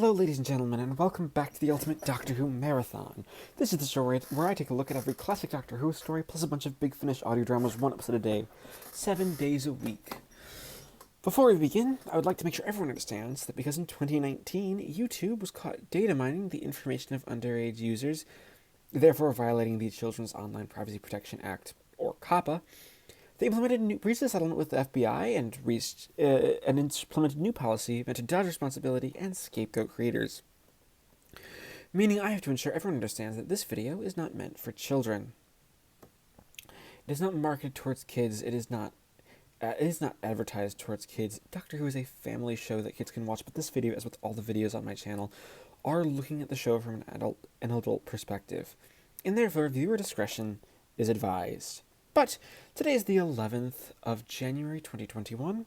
Hello, ladies and gentlemen, and welcome back to the Ultimate Doctor Who Marathon. This is the show where I take a look at every classic Doctor Who story, plus a bunch of big finish audio dramas, one episode a day, 7 days a week. Before we begin, I would like to make sure everyone understands that because in 2019, YouTube was caught data mining the information of underage users, therefore violating the Children's Online Privacy Protection Act, or COPPA, they reached a settlement with the FBI and implemented new policy meant to dodge responsibility and scapegoat creators. Meaning I have to ensure everyone understands that this video is not meant for children. It is not marketed towards kids. It is not advertised towards kids. Doctor Who is a family show that kids can watch, but this video, as with all the videos on my channel, are looking at the show from an adult perspective, and therefore viewer discretion is advised. But today is the 11th of January 2021,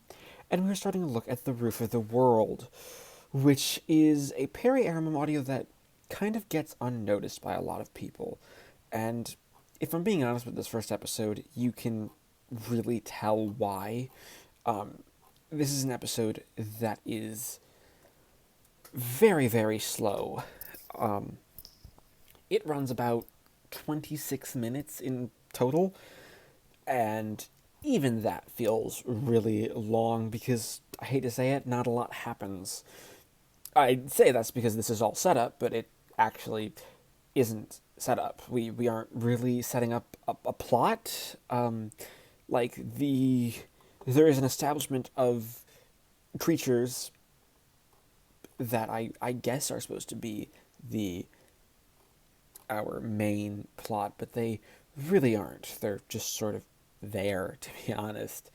and we're starting to look at The Roof of the World, which is a Erimem audio that kind of gets unnoticed by a lot of people. And if I'm being honest with this first episode, you can really tell why. This is an episode that is very, very slow. It runs about 26 minutes in total, and even that feels really long because, I hate to say it, not a lot happens. I'd say that's because this is all set up, but it actually isn't set up. We aren't really setting up a plot. There is an establishment of creatures that I guess are supposed to be our main plot, but they really aren't. They're just sort of there, to be honest.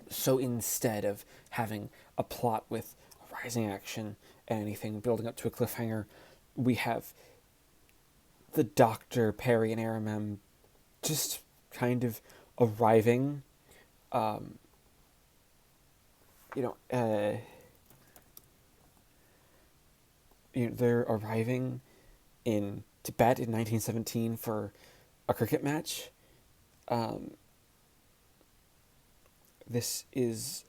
So instead of having a plot with a rising action and anything building up to a cliffhanger, we have the Doctor, Perry, and Erimem just kind of arriving. They're arriving in Tibet in 1917 for a cricket match. This is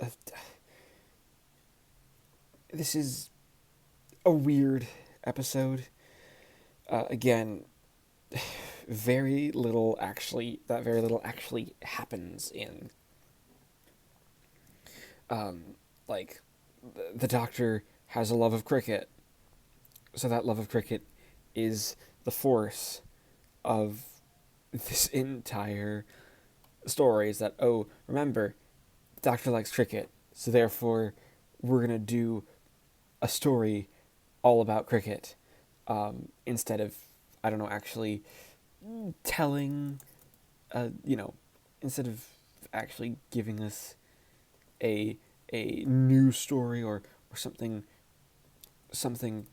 a weird episode. Again, very little actually happens in. The Doctor has a love of cricket, so that love of cricket is the force of this entire story. Is that, remember, the Doctor likes cricket, so therefore we're going to do a story all about cricket, instead of, actually telling, instead of actually giving us a new story or something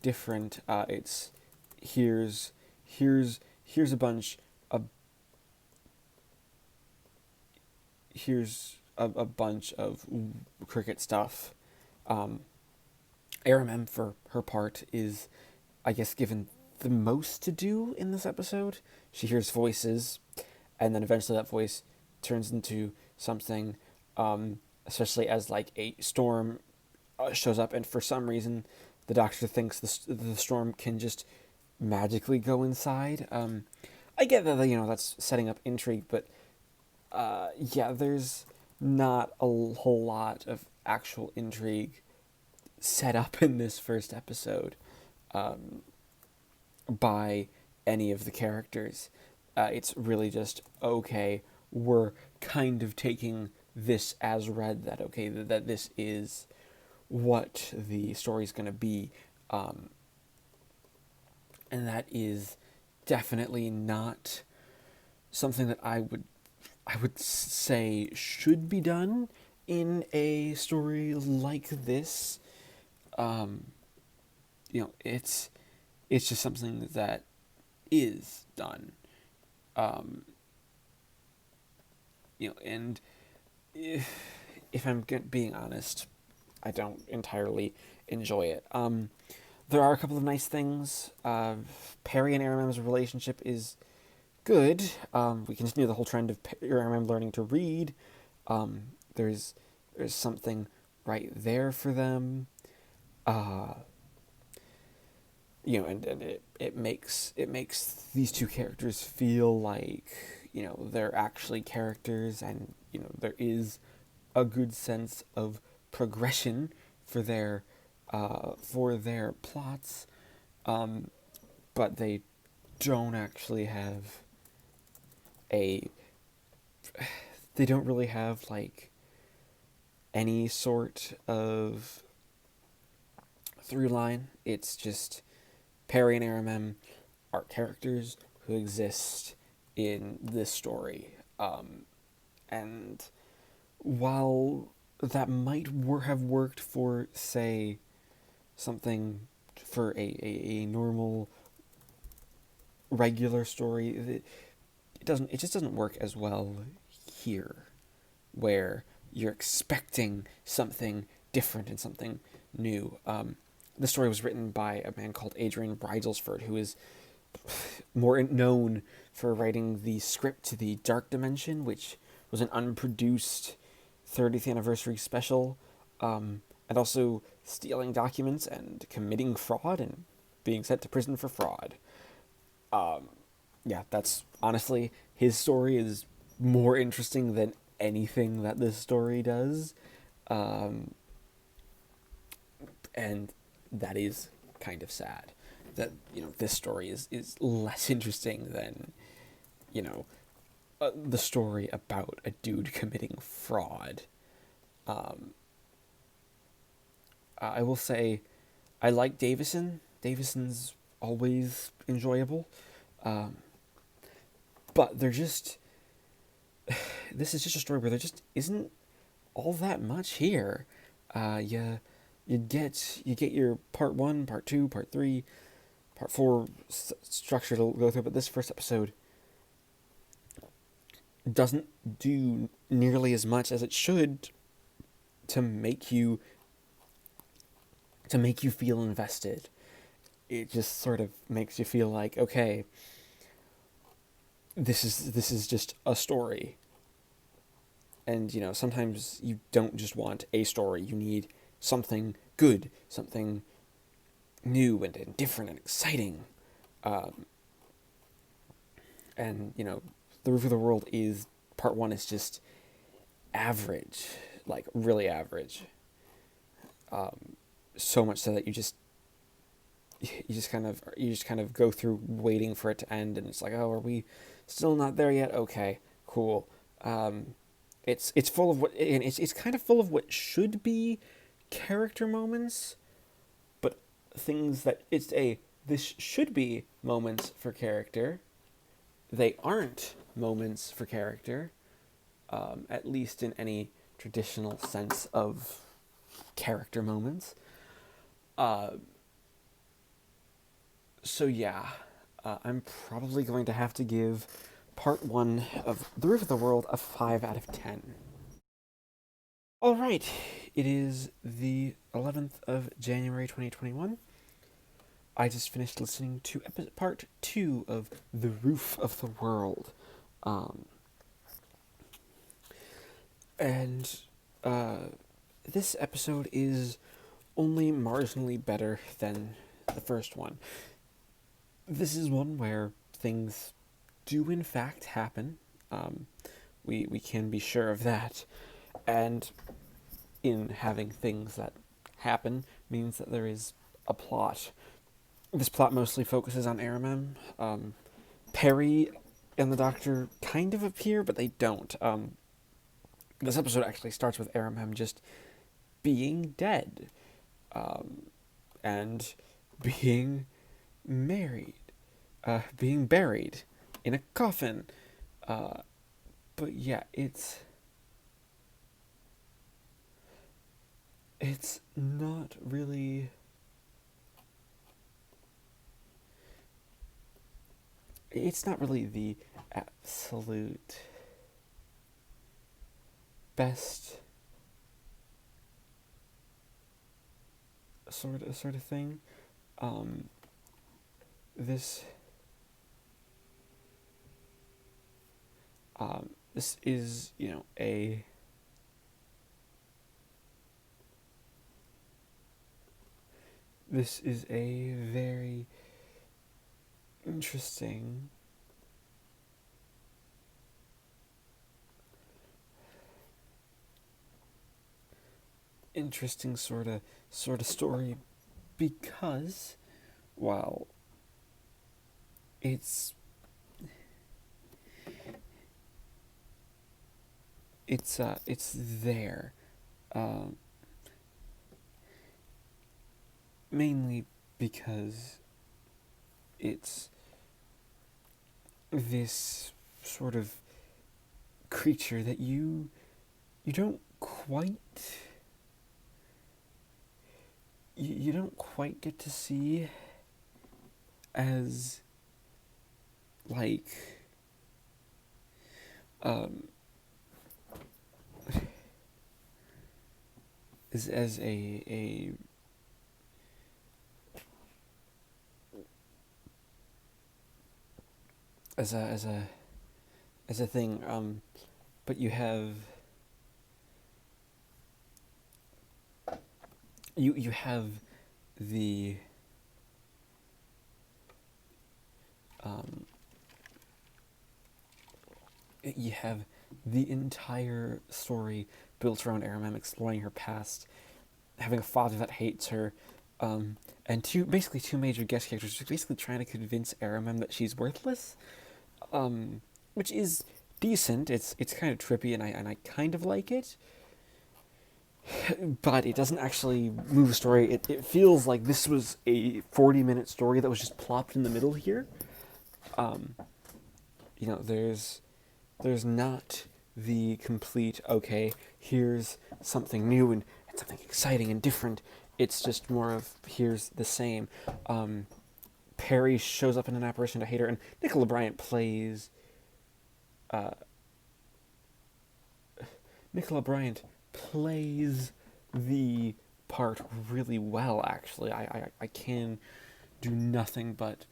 different. It's here's a bunch of cricket stuff. Erimem, for her part, is, I guess, given the most to do in this episode. She hears voices, and then eventually that voice turns into something, especially as, a storm shows up, and for some reason, the Doctor thinks the storm can just magically go inside. I get that, that's setting up intrigue, but, there's not a whole lot of actual intrigue set up in this first episode, by any of the characters. It's really just, okay, we're kind of taking this as read, that, okay, that this is what the story's going to be, and that is definitely not something that I would say should be done in a story like this. It's just something that is done, and if I'm being honest, I don't entirely enjoy it. There are a couple of nice things. Perry and Erimem's relationship is good. We continue the whole trend of Erimem learning to read. There's something right there for them. uh, and it makes these two characters feel like, they're actually characters, and there is a good sense of progression for their plots, um, but they don't actually have a they don't really have like any sort of through line. It's just Perry and Erimem are characters who exist in this story. And while that might have worked for, say, something for a normal, regular story, it just doesn't work as well here, where you're expecting something different and something new. The story was written by a man called Adrian Bridlesford, who is more known for writing the script to The Dark Dimension, which was an unproduced 30th anniversary special, and also stealing documents and committing fraud and being sent to prison for fraud. Yeah, that's honestly, his story is more interesting than anything that this story does. Um, and that is kind of sad that, this story is less interesting than, you know, the story about a dude committing fraud. Um, I will say I like Davison. Davison's always enjoyable. Um, but they're just. This is just a story where there just isn't all that much here. You get your part 1, part 2, part 3, part 4 structure to go through, but this first episode doesn't do nearly as much as it should to make you feel invested. It just sort of makes you feel like, okay, this is just a story. And sometimes you don't just want a story, you need something good, something new and different and exciting. Um, and The Roof of the World is part 1 is just average, like really average. So much so that you just kind of go through waiting for it to end, and it's like, oh, are we still not there yet? Okay, cool. It's full of what, and it's kind of full of what should be character moments, but things that this should be moments for character. They aren't moments for character, at least in any traditional sense of character moments. Uh, so yeah, I'm probably going to have to give part 1 of The Roof of the World a 5 out of 10. All right, it is the 11th of January 2021. I just finished listening to part 2 of The Roof of the World. And this episode is only marginally better than the first one. This is one where things do in fact happen. We can be sure of that. And in having things that happen means that there is a plot. This plot mostly focuses on Erimem. Perry and the Doctor kind of appear, but they don't. This episode actually starts with Erimem just being dead, and being married, being buried in a coffin. But yeah, it's not really. It's not really the absolute best sort of thing. This this is this is a very interesting sort of story, because while it's it's there, um, mainly because it's this sort of creature that you don't quite you don't quite get to see as like um as a as a as a as a thing, but you have the um you have the entire story built around Erimem exploring her past, having a father that hates her, and basically two major guest characters just basically trying to convince Erimem that she's worthless, which is decent. It's kind of trippy, and I kind of like it, but it doesn't actually move the story. It feels like this was a 40-minute story that was just plopped in the middle here. Um, there's not the complete, okay, here's something new and something exciting and different. It's just more of, here's the same. Perry shows up in an apparition to hate her, and Nicola Bryant plays uh, Nicola Bryant plays the part really well, actually. I can do nothing but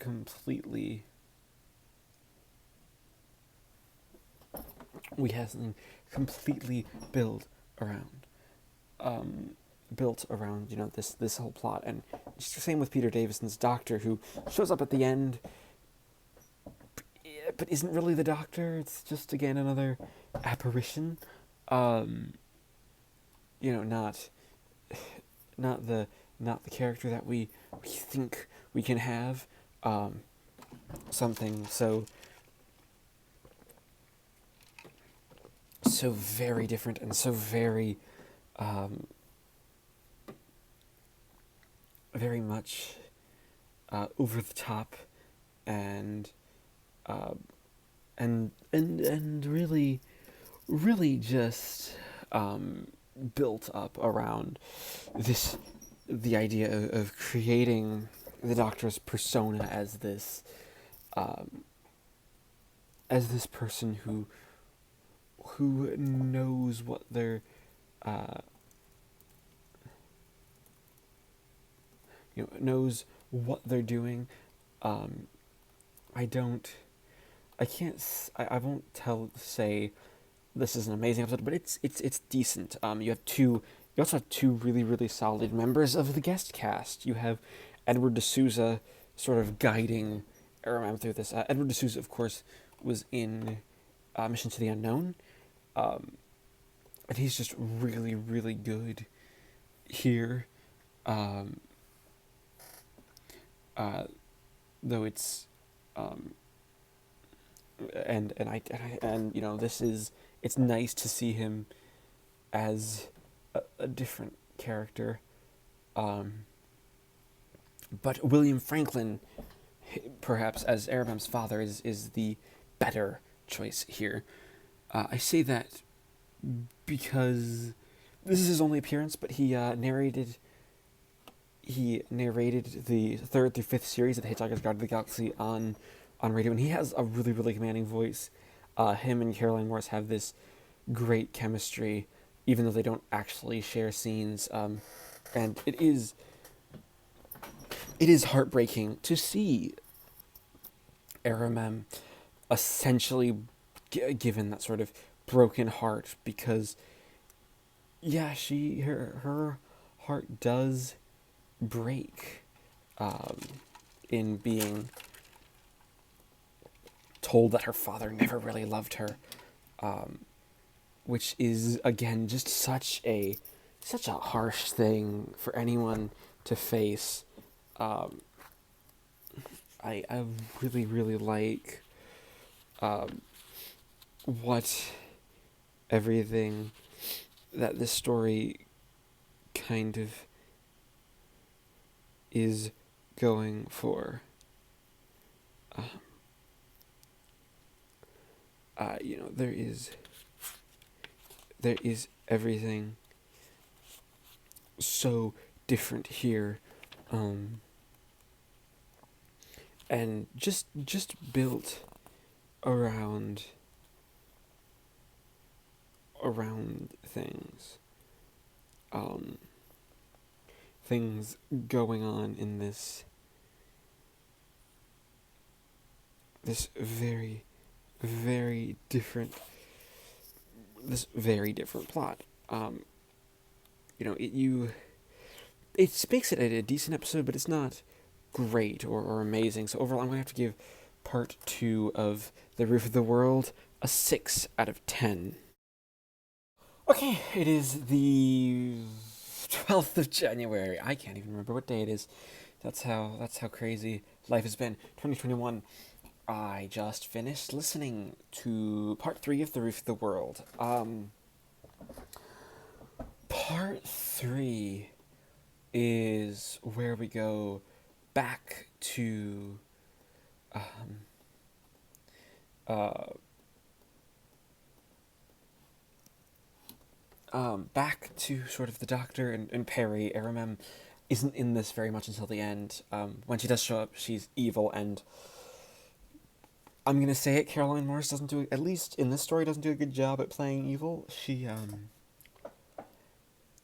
completely, we have something completely around built around this whole plot. And it's the same with Peter Davison's Doctor, who shows up at the end but isn't really the Doctor. It's just, again, another apparition. Not the character that we think we can have. Something so very different and so very very much over the top, and really just built up around the idea of creating the Doctor's persona as this person who knows what they're knows what they're doing. I won't say this is an amazing episode, but it's decent. You also have two really, really solid members of the guest cast. You have Edward D'Souza sort of guiding Erimem through this. Edward D'Souza, of course, was in Mission to the Unknown, and he's just really, really good here. Though it's it's nice to see him as a different character. But William Franklin, perhaps as Erimem's father, is the better choice here. I say that because this is his only appearance, but he narrated the 3rd through 5th series of The Hitchhiker's Guide to the Galaxy on radio, and he has a really, really commanding voice. Him and Caroline Morris have this great chemistry, even though they don't actually share scenes. And it is heartbreaking to see Erimem essentially given that sort of broken heart, because her heart does break in being told that her father never really loved her, which is again just such a harsh thing for anyone to face. I really like what everything that this story kind of is going for. There is everything so different here, and just built around things, things going on in this very very different plot. It makes it a decent episode, but it's not great or amazing. So overall, I'm gonna have to give part 2 of The Roof of the World a 6 out of 10. Okay, it is the 12th of January. I can't even remember what day it is. That's how crazy life has been. 2021. I just finished listening to part 3 of The Roof of the World. Part 3 is where we go back to back to sort of the Doctor and Perry. Erimem isn't in this very much until the end. When she does show up, she's evil, and I'm gonna say it, Caroline Morris doesn't do, at least in this story, doesn't do a good job at playing evil.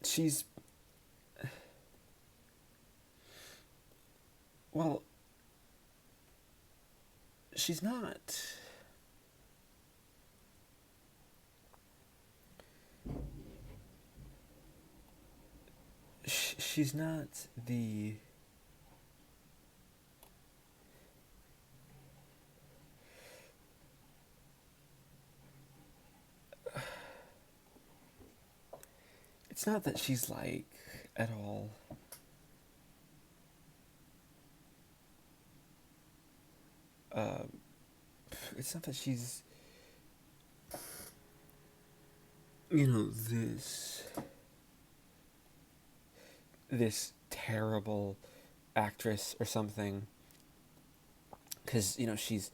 She's, well, she's not, she's not the, it's not that she's like at all it's not that she's, this terrible actress or something, because she's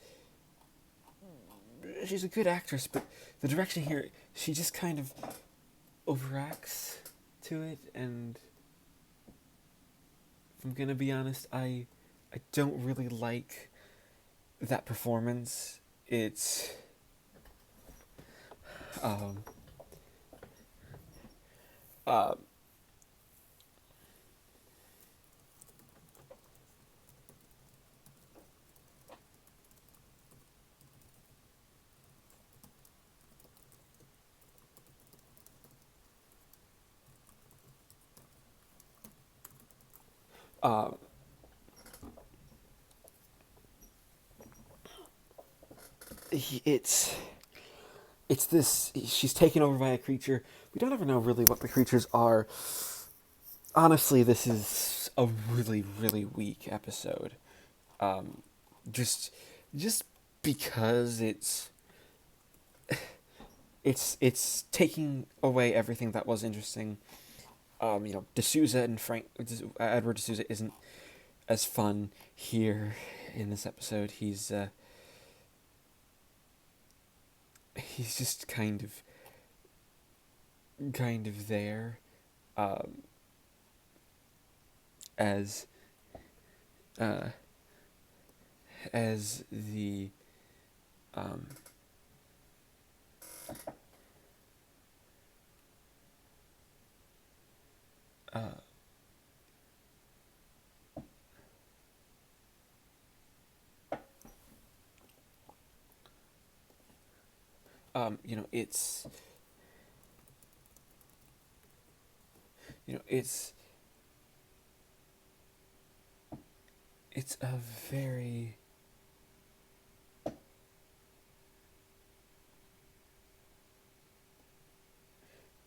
a good actress, but the direction here, she just kind of overacts to it, and if I'm gonna be honest, I don't really like that performance. It's um uh uh it's this, she's taken over by a creature. We don't ever know really what the creatures are. Honestly, this is a really really weak episode. Um just just because it's taking away everything that was interesting. D'Souza and Edward D'Souza isn't as fun here in this episode. He's just kind of there, as uh, as the um, uh, it's it's a very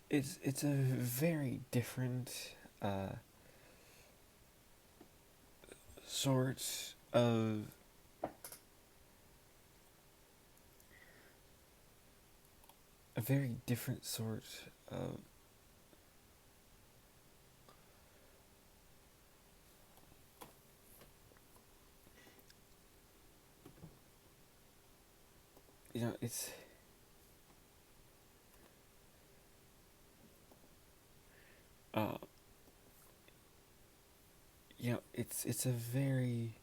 it's a very different sort of a very different sort of it's uh it's a very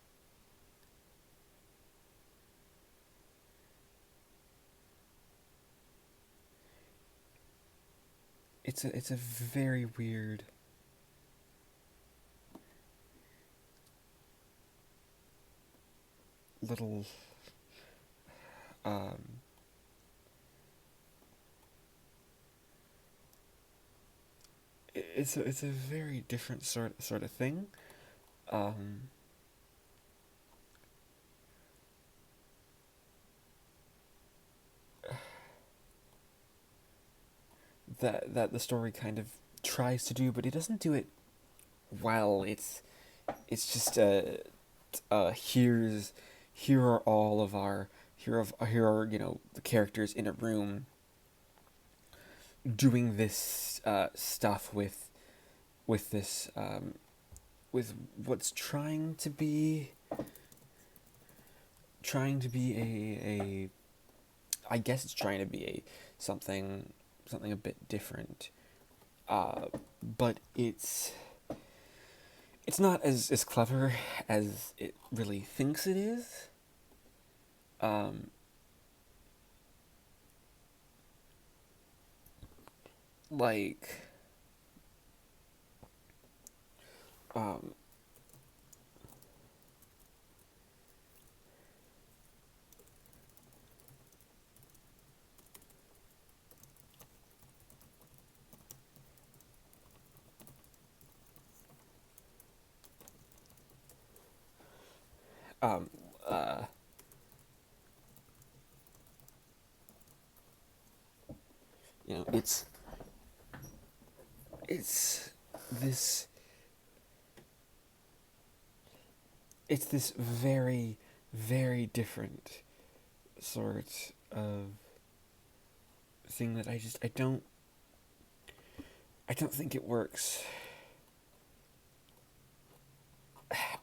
it's a very weird little um it's a very different sort of thing. um that the story kind of tries to do, but it doesn't do it well. It's just here are all of our here are the characters in a room doing this stuff with this with what's trying to be a I guess it's trying to be a something a bit different, but it's not as clever as it really thinks it is. Um, like, um, um, uh, it's this it's this very very different sort of thing that I don't think it works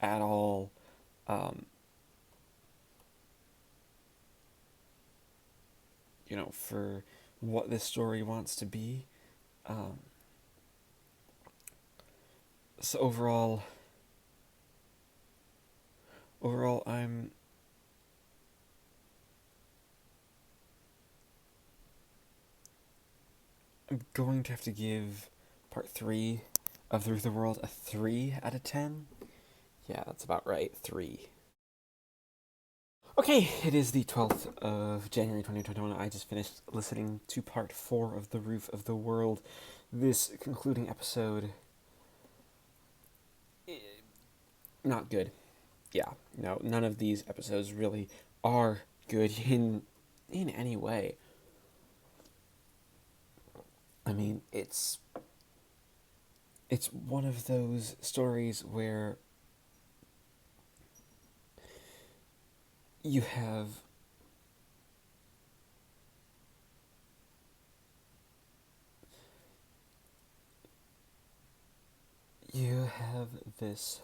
at all. Um, for what this story wants to be. Um, so overall, I'm going to have to give part 3 of Through the World a 3 out of 10. Yeah, that's about right. 3. Okay, it is the 12th of January 2021. I just finished listening to part 4 of The Roof of the World. This concluding episode, not good. Yeah, no, none of these episodes really are good in any way. I mean, it's one of those stories where you have you have this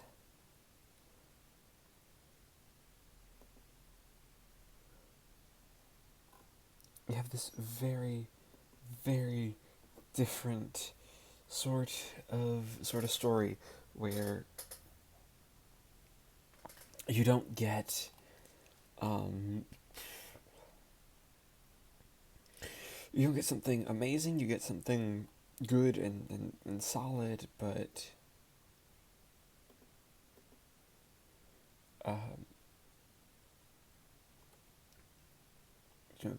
you have this very very different sort of story where you don't get you don't get something amazing, you get something good and solid, but um,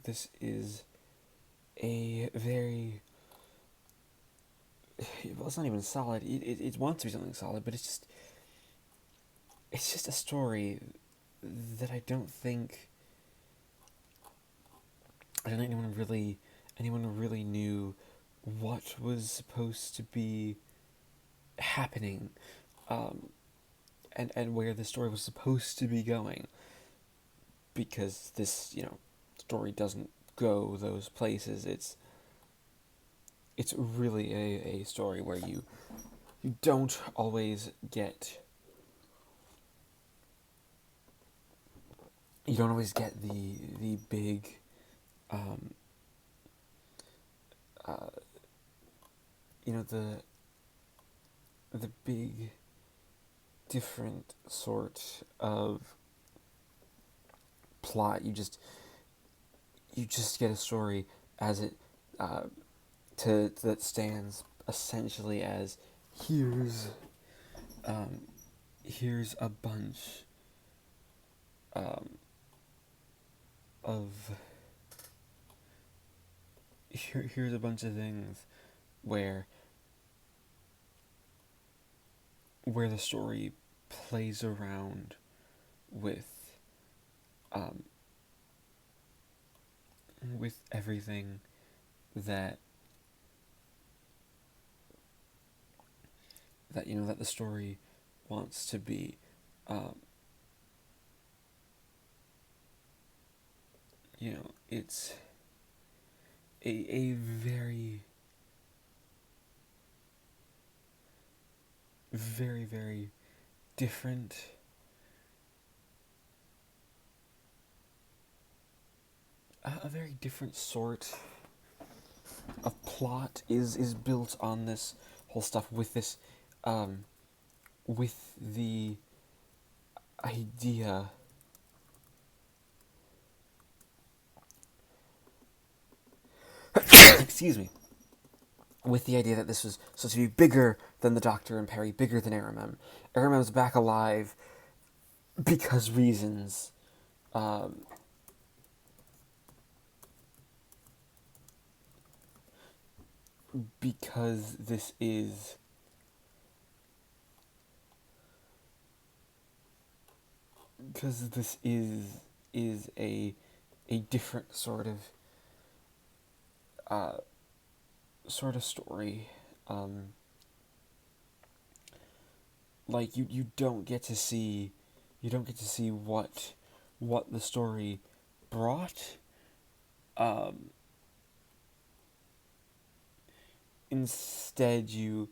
this is a very well, it's not even solid. It wants to be something solid, but it's just it's just a story that I don't think anyone really knew what was supposed to be happening, um, and where the story was supposed to be going, because this story doesn't go those places. It's really a story where you don't always get the big uh, the big different sort of plot. You just get a story as it that stands essentially as here's here's a bunch of here's a bunch of things where the story plays around with everything that that the story wants to be. It's a very, very, very different a very different sort of plot is built on this whole stuff, with this with the idea excuse me, with the idea that this was supposed to be bigger than the Doctor and Perry, bigger than Erimem. Erimem's back alive because reasons. Because this is a different sort of story. Like you don't get to see what the story brought. Instead, you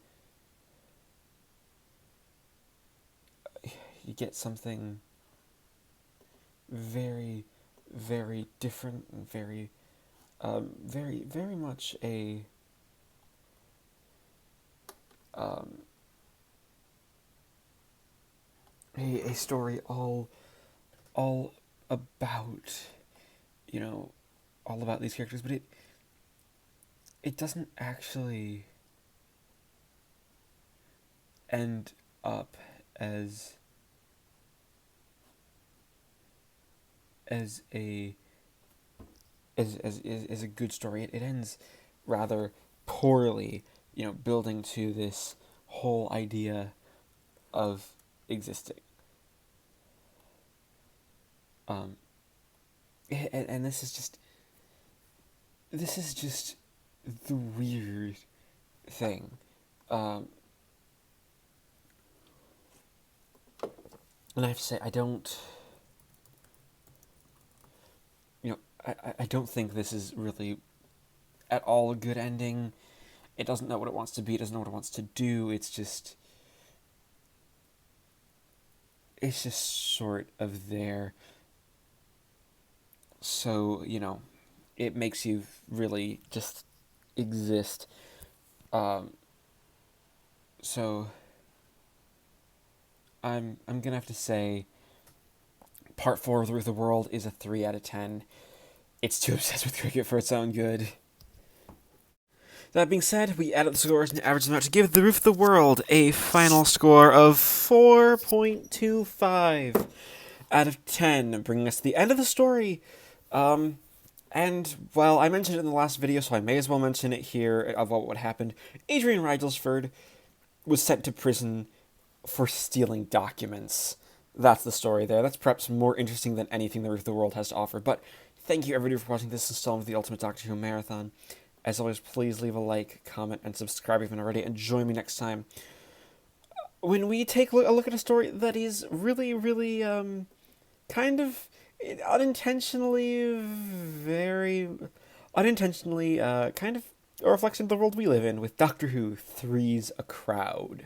get something very, very different and very, very, very much a story all about all about these characters, but it doesn't actually end up as a good story. It ends rather poorly, building to this whole idea of existing. And this is just the weird thing. And I have to say, I don't think this is really at all a good ending. It doesn't know what it wants to be. It doesn't know what it wants to do. It's just sort of there. So, it makes you really just exist. So I'm gonna have to say Part 4 of The Root of the World is a 3 out of 10. It's too obsessed with cricket for its own good. That being said, we add up the scores and average them out to give The Roof of the World a final score of 4.25 out of 10, bringing us to the end of the story. And, well, I mentioned it in the last video, so I may as well mention it here of what happened. Adrian Rigelsford was sent to prison for stealing documents. That's the story there. That's perhaps more interesting than anything the world has to offer. But thank you everybody for watching this installment of the Ultimate Doctor Who Marathon. As always, please leave a like, comment, and subscribe if you haven't already, and join me next time when we take a look at a story that is really, really, kind of unintentionally, very unintentionally, kind of a reflection of the world we live in, with Doctor Who Three's a Crowd.